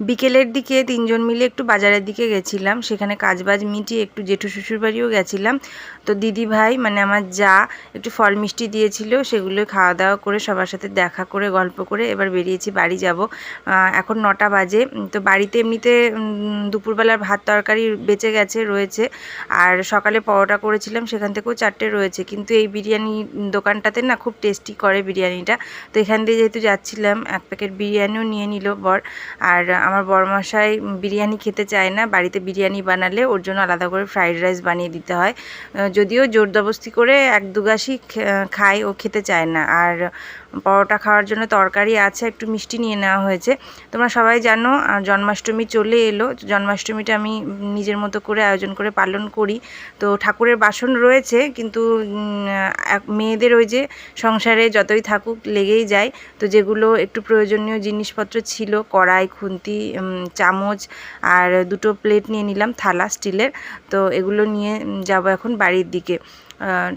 বিকেলের দিকে ৩ জন মিলে একটু বাজারের দিকে গেছিলাম। সেখানে কাজবাজ মিটিয়ে একটু জেঠু শ্বশুর বাড়িও গেছিলাম। তো দিদি ভাই মানে আমার যা একটু ফল মিষ্টি দিয়েছিল, সেগুলো খাওয়া দাওয়া করে সবার সাথে দেখা করে গল্প করে এবার বেরিয়েছি, বাড়ি যাব। এখন 9টা বাজে। তো বাড়িতে এমনিতে দুপুরবেলার ভাত তরকারি বেঁচে গেছে, রয়েছে। আর সকালে পরোটা করেছিলাম, সেখান থেকেও 4টে রয়েছে। কিন্তু এই বিরিয়ানি দোকানটাতে না খুব টেস্টি করে বিরিয়ানিটা। তো এখান দিয়ে যেহেতু যাচ্ছিলাম, 1 প্যাকেট বিরিয়ানিও নিয়ে নিল বর। আর আমার বড়মশাই বিরিয়ানি খেতে চায় না, বাড়িতে বিরিয়ানি বানালে ওর জন্য আলাদা করে ফ্রাইড রাইস বানিয়ে দিতে হয়। যদিও জোরজবরদস্তি করে 1-2 গাছই খায়, ও খেতে চায় না। আর পরোটা খাওয়ার জন্য তরকারি আছে, একটু মিষ্টি নিয়ে নেওয়া হয়েছে। তোমরা সবাই জানো জন্মাষ্টমী চলে এলো। জন্মাষ্টমীটা আমি নিজের মতো করে আয়োজন করে পালন করি। তো ঠাকুরের বাসন রয়েছে, কিন্তু মেয়েদের ওই যে সংসারে যতই থাকুক লেগেই যায়। তো যেগুলো একটু প্রয়োজনীয় জিনিসপত্র ছিল, কড়াই, খুন্তি, চামচ আর 2টো প্লেট নিয়ে নিলাম, থালা স্টিলের। তো এগুলো নিয়ে যাব এখন বাড়ির দিকে।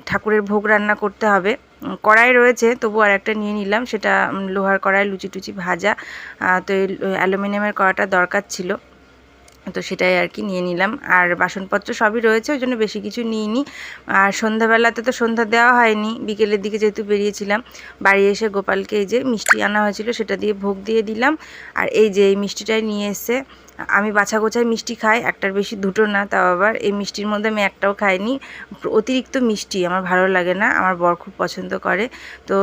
ঠাকুরের ভোগ রান্না করতে হবে। কড়াই রয়েছে, তবু আর একটা নিয়ে নিলাম, সেটা লোহার কড়াই, লুচি টুচি ভাজা। তো এই অ্যালুমিনিয়ামের কড়াটা দরকার ছিল, তো সেটাই আর কি নিয়ে নিলাম। আর বাসনপত্র সবই রয়েছে, ওই জন্য বেশি কিছু নিইনি। আর সন্ধ্যাবেলাতে তো সন্ধ্যা দেওয়া হয়নি, বিকেলের দিকে যেহেতু বেরিয়েছিলাম। বাড়ি এসে গোপালকে এই যে মিষ্টি আনা হয়েছিল, সেটা দিয়ে ভোগ দিয়ে দিলাম। আর এই যে এই মিষ্টিটাই নিয়ে এসে, আমি বাছা গোছায় মিষ্টি খাই, একটার বেশি 2টো না। তাও আবার এই মিষ্টির মধ্যে আমি একটাও খাইনি। অতিরিক্ত মিষ্টি আমার ভালো লাগে না, আমার বর খুব পছন্দ করে। তো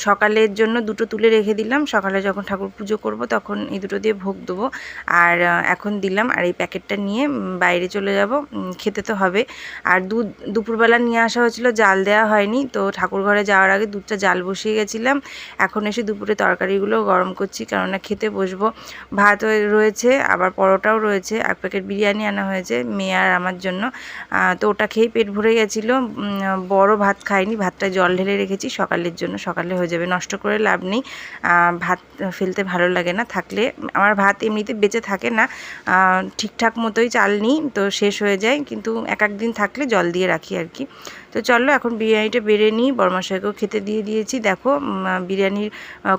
সকালের জন্য 2টো তুলে রেখে দিলাম, সকালে যখন ঠাকুর পুজো করব তখন এই 2টো দিয়ে ভোগ দেবো। আর এখন দিলাম, আর এই প্যাকেটটা নিয়ে বাইরে চলে যাব, খেতে তো হবে। আর দুধ দুপুরবেলা নিয়ে আসা হয়েছিল, জাল দেওয়া হয়নি। তো ঠাকুর ঘরে যাওয়ার আগে দুধটা জাল বসিয়ে গেছিলাম। এখন এসে দুপুরে তরকারিগুলো গরম করছি, কেননা খেতে বসবো। ভাত রয়েছে, আবার পরোটাও রয়েছে, 1 প্যাকেট বিরিয়ানি আনা হয়েছে মেয়ে আর আমার জন্য। তো ওটা খেয়েই পেট ভরে গেছিলো। বড় ভাত খাইনি, ভাতটা জল ঢেলে রেখেছি সকালের জন্য, সকালে হয়ে যাবে, নষ্ট করে লাভ নেই। ভাত ফেলতে ভালো লাগে না, থাকলে আমার ভাত এমনিতে বেঁচে থাকে না, ঠিকঠাক মতোই চাল নিই, তো শেষ হয়ে যায়। কিন্তু এক দিন থাকলে জল দিয়ে রাখি আর কি। তো চলো এখন বিরিয়ানিটা বেড়ে নিই, বড়মশাইকেও খেতে দিয়ে দিয়েছি। দেখো বিরিয়ানির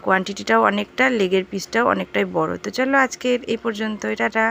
কোয়ান্টিটিটাও অনেকটা, লেগের পিসটাও অনেকটাই বড়। তো চলো আজকে এই পর্যন্ত, টাটা।